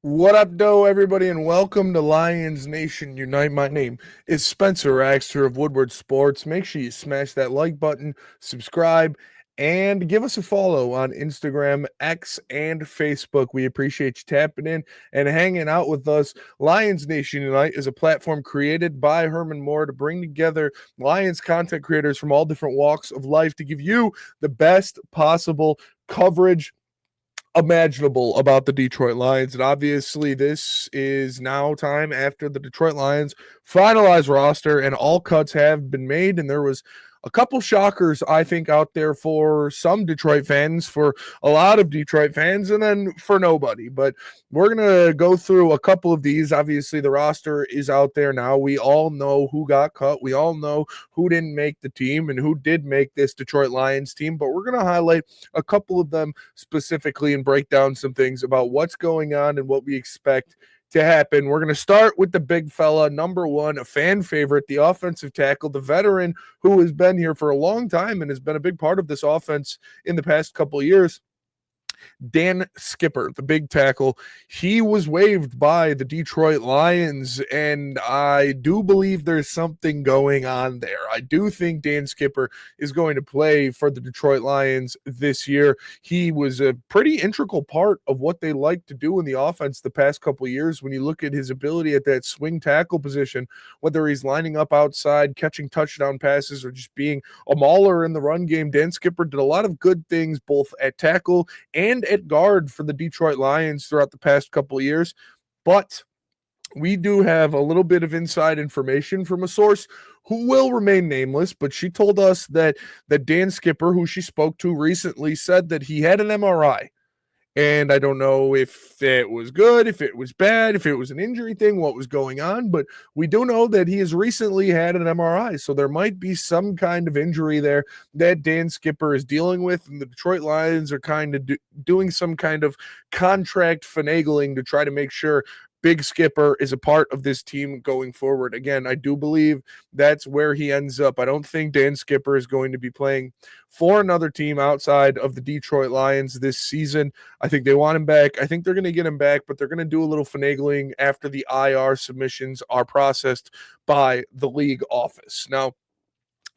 What up, doe, everybody, and welcome to Lions Nation Unite. My name is Spencer Raxter of Woodward Sports. Make sure you smash that like button, subscribe, and give us a follow on Instagram, X, and Facebook. We appreciate you tapping in and hanging out with us. Lions Nation Unite is a platform created by Herman to bring together Lions content creators from all different walks of life to give you the best possible coverage imaginable about the Detroit Lions. And obviously, this is now time after the Detroit Lions finalized roster and all cuts have been made. And there was a couple shockers, I think, out there for some Detroit fans, for a lot of Detroit fans, and then for nobody. But we're going to go through a couple of these. Obviously, the roster is out there now. We all know who got cut. We all know who didn't make the team and who did make this Detroit Lions team. But we're going to highlight a couple of them specifically and break down some things about what's going on and what we expect to happen. We're going to start with the big fella, number one, a fan favorite, the offensive tackle, the veteran who has been here for a long time and has been a big part of this offense in the past couple of years. Dan Skipper, the big tackle, he was waived by the Detroit Lions, and I do believe there's something going on there. I do think Dan Skipper is going to play for the Detroit Lions this year. He was a pretty integral part of what they like to do in the offense the past couple of years. When you look at his ability at that swing tackle position, whether he's lining up outside, catching touchdown passes, or just being a mauler in the run game, Dan Skipper did a lot of good things both at tackle and at guard for the Detroit Lions throughout the past couple of years. But we do have a little bit of inside information from a source who will remain nameless, but she told us that Dan Skipper, who she spoke to recently, said that he had an MRI. And I don't know if it was good, if it was bad, if it was an injury thing, what was going on. But we do know that he has recently had an MRI. So there might be some kind of injury there that Dan Skipper is dealing with. And the Detroit Lions are kind of doing some kind of contract finagling to try to make sure Big Skipper is a part of this team going forward. Again, I do believe that's where he ends up. I don't think Dan Skipper is going to be playing for another team outside of the Detroit Lions this season. I think they want him back. I think they're going to get him back, but they're going to do a little finagling after the IR submissions are processed by the league office. Now,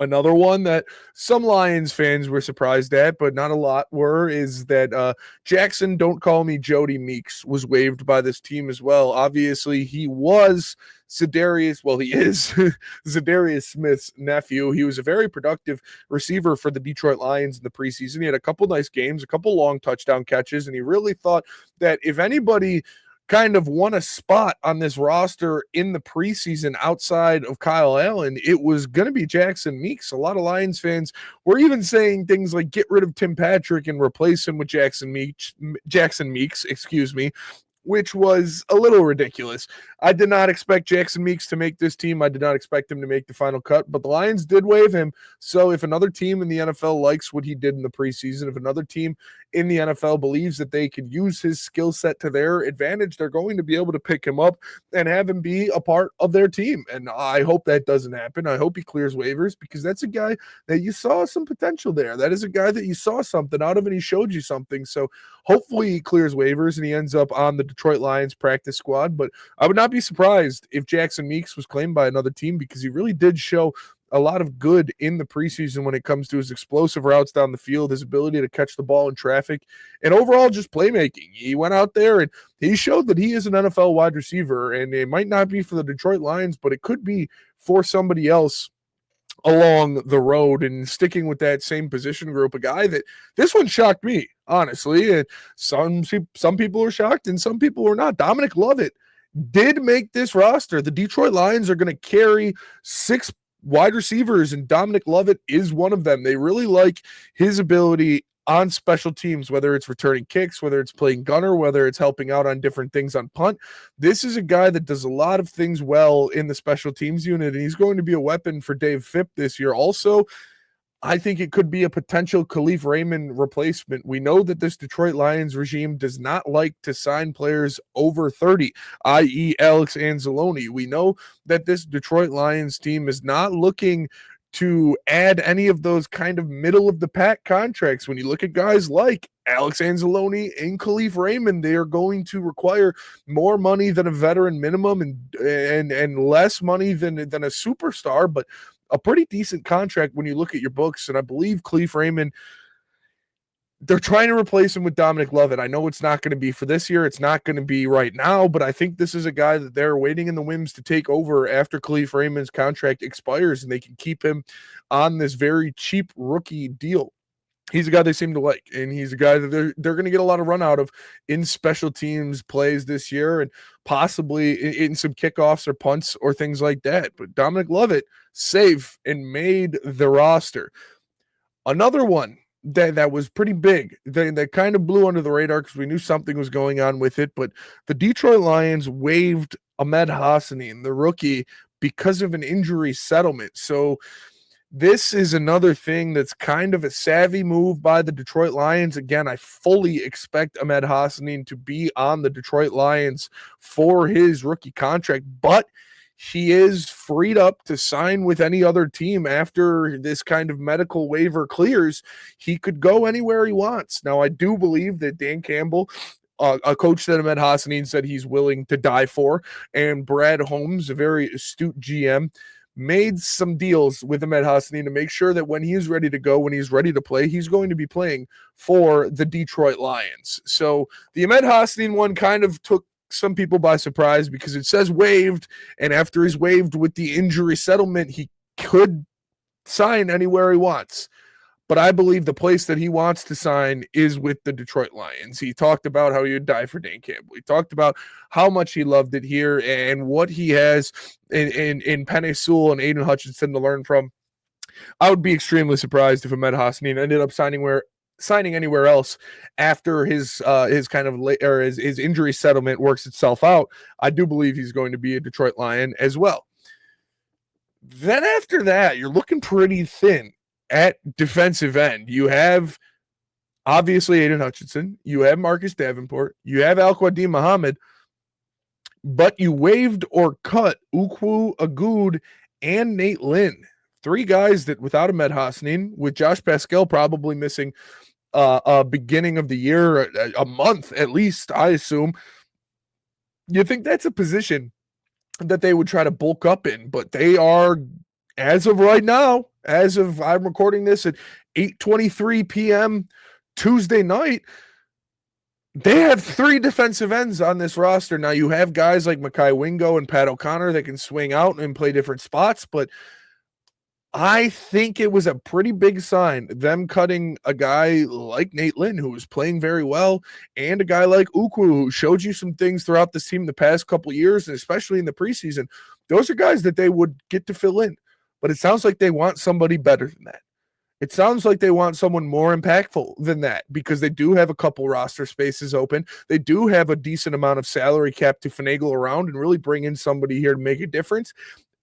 another one that some Lions fans were surprised at, but not a lot were, is that Jackson, don't call me Jody Meeks, was waived by this team as well. Obviously, he was Za'Darius, well, he is Za'Darius Smith's nephew. He was a very productive receiver for the Detroit Lions in the preseason. He had a couple nice games, a couple long touchdown catches, and he really thought that if anybody kind of won a spot on this roster in the preseason outside of Kyle Allen, it was going to be Jackson Meeks. A lot of Lions fans were even saying things like get rid of Tim Patrick and replace him with Jackson Meeks, which was a little ridiculous. I did not expect Jackson Meeks to make this team. I did not expect him to make the final cut, but the Lions did waive him. So if another team in the NFL likes what he did in the preseason, if another team in the NFL believes that they could use his skill set to their advantage, they're going to be able to pick him up and have him be a part of their team. And I hope that doesn't happen. I hope he clears waivers because that's a guy that you saw some potential there. That is a guy that you saw something out of and he showed you something. So hopefully he clears waivers and he ends up on the Detroit Lions practice squad. But I would not be surprised if Jackson Meeks was claimed by another team because he really did show a lot of good in the preseason when it comes to his explosive routes down the field, his ability to catch the ball in traffic, and overall just playmaking. He went out there and he showed that he is an NFL wide receiver, and it might not be for the Detroit Lions, but it could be for somebody else along the road. And sticking with that same position group, a guy that this one shocked me, honestly, and some people were shocked and some people were not. Dominic Lovett did make this roster. The Detroit Lions are going to carry 6 wide receivers, and Dominic Lovett is one of them. They really like his ability on special teams, whether it's returning kicks, whether it's playing gunner, whether it's helping out on different things on punt. This is a guy that does a lot of things well in the special teams unit, and he's going to be a weapon for Dave Phipp this year. Also, I think it could be a potential Khalif Raymond replacement. We know that this Detroit Lions regime does not like to sign players over 30, i.e. Alex Anzalone. We know that this Detroit Lions team is not looking to add any of those kind of middle of the pack contracts. When you look at guys like Alex Anzalone and Khalif Raymond, they are going to require more money than a veteran minimum and less money than a superstar, but a pretty decent contract when you look at your books. And I believe Khalif Raymond, they're trying to replace him with Dominic Lovett. I know it's not going to be for this year. It's not going to be right now, but I think this is a guy that they're waiting in the wings to take over after Khalif Raymond's contract expires, and they can keep him on this very cheap rookie deal. He's a guy they seem to like, and he's a guy that they're going to get a lot of run out of in special teams plays this year, and possibly in some kickoffs or punts or things like that. But Dominic Lovett, safe and made the roster. Another one that was pretty big, that kind of blew under the radar because we knew something was going on with it, but the Detroit Lions waived Ahmed Hassanin, the rookie, because of an injury settlement. So this is another thing that's kind of a savvy move by the Detroit Lions. Again, I fully expect Ahmed Hassanin to be on the Detroit Lions for his rookie contract, but he is freed up to sign with any other team after this kind of medical waiver clears. He could go anywhere he wants. Now, I do believe that Dan Campbell, a coach that Ahmed Hassanin said he's willing to die for, and Brad Holmes, a very astute GM, made some deals with Ahmed Hassanin to make sure that when he's ready to go, when he's ready to play, he's going to be playing for the Detroit Lions. So the Ahmed Hassanin one kind of took some people by surprise because it says waived, and after he's waived with the injury settlement, he could sign anywhere he wants. But I believe the place that he wants to sign is with the Detroit Lions. He talked about how he would die for Dan Campbell. He talked about how much he loved it here and what he has in Penei Sewell and Aiden Hutchinson to learn from. I would be extremely surprised if Ahmed Hassanin ended up signing anywhere else after his kind of his injury settlement works itself out. I do believe he's going to be a Detroit Lion as well. Then after that, you're looking pretty thin at defensive end. You have obviously Aiden Hutchinson, you have Marcus Davenport, you have Al-Quadin Muhammad, but you waived or cut Ukwu Agud and Nate Lynn. Three guys that without Ahmed Hassanin, with Josh Pascal probably missing beginning of the year, a month at least, I assume. You think that's a position that they would try to bulk up in, but they are, as of right now, as of I'm recording this at 8:23 p.m. Tuesday night, they have three defensive ends on this roster. Now you have guys like Mekhi Wingo and Pat O'Connor that can swing out and play different spots, but I think it was a pretty big sign, them cutting a guy like Nate Lynn, who was playing very well, and a guy like Ukwu, who showed you some things throughout this team the past couple of years, and especially in the preseason. Those are guys that they would get to fill in. But it sounds like they want somebody better than that. It sounds like they want someone more impactful than that because they do have a couple roster spaces open. They do have a decent amount of salary cap to finagle around and really bring in somebody here to make a difference.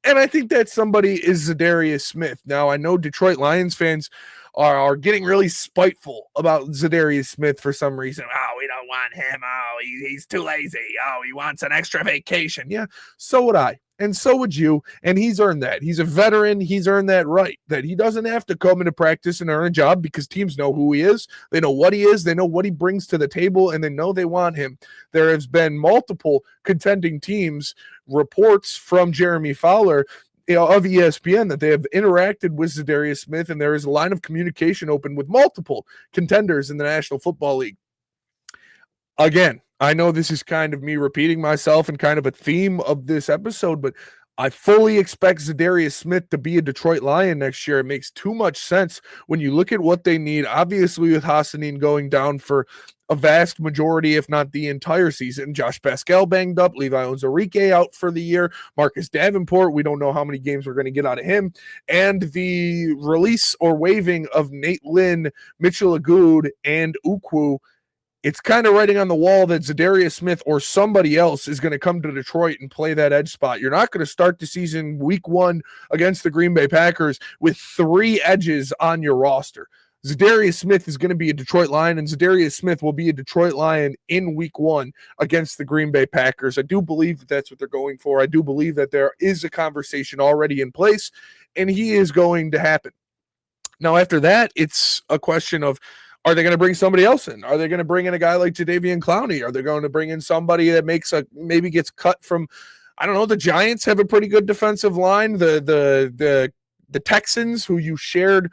And I think that somebody is Za'Darius Smith. Now, I know Detroit Lions fans are getting really spiteful about Za'Darius Smith for some reason. Oh, we don't want him. Oh, he's too lazy. Oh, he wants an extra vacation. Yeah, so would I. And so would you. And he's earned that. He's a veteran. He's earned that right, that he doesn't have to come into practice and earn a job because teams know who he is. They know what he is. They know what he brings to the table, and they know they want him. There has been multiple contending teams, reports from Jeremy Fowler of ESPN, that they have interacted with Za'Darius Smith, and there is a line of communication open with multiple contenders in the National Football League. Again, I know this is kind of me repeating myself and kind of a theme of this episode, but I fully expect Za'Darius Smith to be a Detroit Lion next year. It makes too much sense when you look at what they need. Obviously, with Hassanin going down for a vast majority, if not the entire season, Josh Pascal banged up, Levi Onwuzurike out for the year, Marcus Davenport, we don't know how many games we're going to get out of him, and the release or waiving of Nate Lynn, Mitchell Agud, and Ukwu. It's kind of writing on the wall that Za'Darius Smith or somebody else is going to come to Detroit and play that edge spot. You're not going to start the season week 1 against the Green Bay Packers with 3 edges on your roster. Za'Darius Smith is going to be a Detroit Lion, and Za'Darius Smith will be a Detroit Lion in week 1 against the Green Bay Packers. I do believe that that's what they're going for. I do believe that there is a conversation already in place, and he is going to happen. Now, after that, it's a question of, are they going to bring somebody else in? Are they going to bring in a guy like Jadeveon Clowney? Are they going to bring in somebody that maybe gets cut from, I don't know, the Giants have a pretty good defensive line. The Texans, who you shared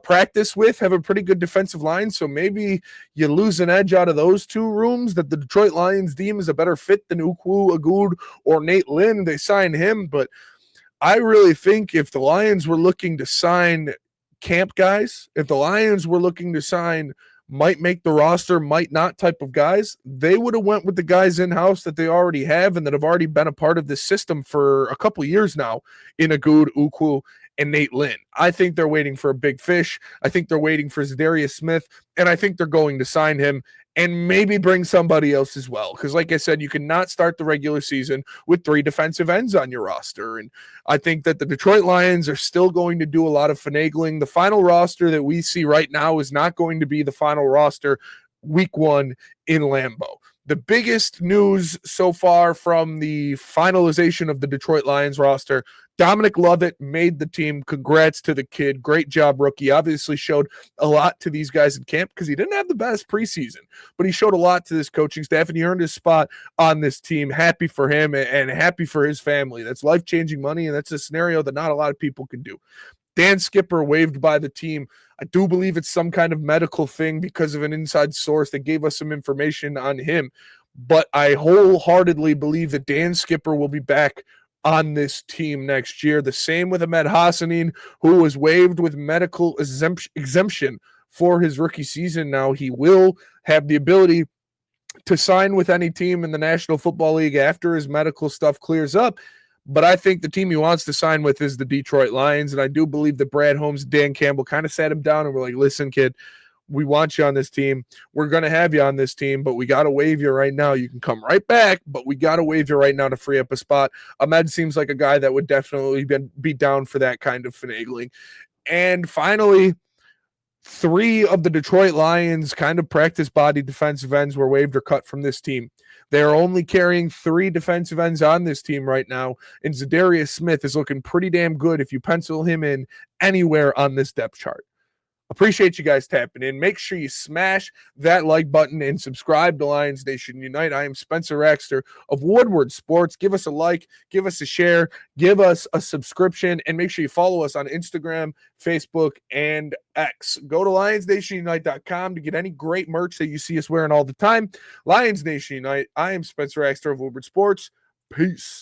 practice with, have a pretty good defensive line. So maybe you lose an edge out of those two rooms, that the Detroit Lions deem is a better fit than Ukwu Agud or Nate Lynn. They sign him. But I really think if the Lions were looking to sign camp guys, if the Lions were looking to sign might make the roster, might not type of guys, they would have went with the guys in-house that they already have and that have already been a part of this system for a couple years now in Agud, Ukwu, and Nate Lynn. I think they're waiting for a big fish. I think they're waiting for Za'Darius Smith, and I think they're going to sign him and maybe bring somebody else as well. Because like I said, you cannot start the regular season with 3 defensive ends on your roster. And I think that the Detroit Lions are still going to do a lot of finagling. The final roster that we see right now is not going to be the final roster week 1 in Lambeau. The biggest news so far from the finalization of the Detroit Lions roster, Dominic Lovett made the team. Congrats to the kid. Great job, rookie. Obviously showed a lot to these guys in camp because he didn't have the best preseason, but he showed a lot to this coaching staff, and he earned his spot on this team. Happy for him and happy for his family. That's life-changing money, and that's a scenario that not a lot of people can do. Dan Skipper waived by the team. I do believe it's some kind of medical thing because of an inside source that gave us some information on him. But I wholeheartedly believe that Dan Skipper will be back on this team next year. The same with Ahmed Hassanin, who was waived with medical exemption for his rookie season. Now he will have the ability to sign with any team in the National Football League after his medical stuff clears up. But I think the team he wants to sign with is the Detroit Lions. And I do believe that Brad Holmes, Dan Campbell kind of sat him down and were like, listen, kid, we want you on this team. We're going to have you on this team, but we got to waive you right now. You can come right back, but we got to waive you right now to free up a spot. Ahmed seems like a guy that would definitely be down for that kind of finagling. And finally, 3 of the Detroit Lions kind of practice body defensive ends were waived or cut from this team. They are only carrying 3 defensive ends on this team right now, and Za'Darius Smith is looking pretty damn good if you pencil him in anywhere on this depth chart. Appreciate you guys tapping in. Make sure you smash that like button and subscribe to Lions Nation Unite. I am Spencer Raxter of Woodward Sports. Give us a like, give us a share, give us a subscription, and make sure you follow us on Instagram, Facebook, and X. Go to lionsnationunite.com to get any great merch that you see us wearing all the time. Lions Nation Unite. I am Spencer Raxter of Woodward Sports. Peace.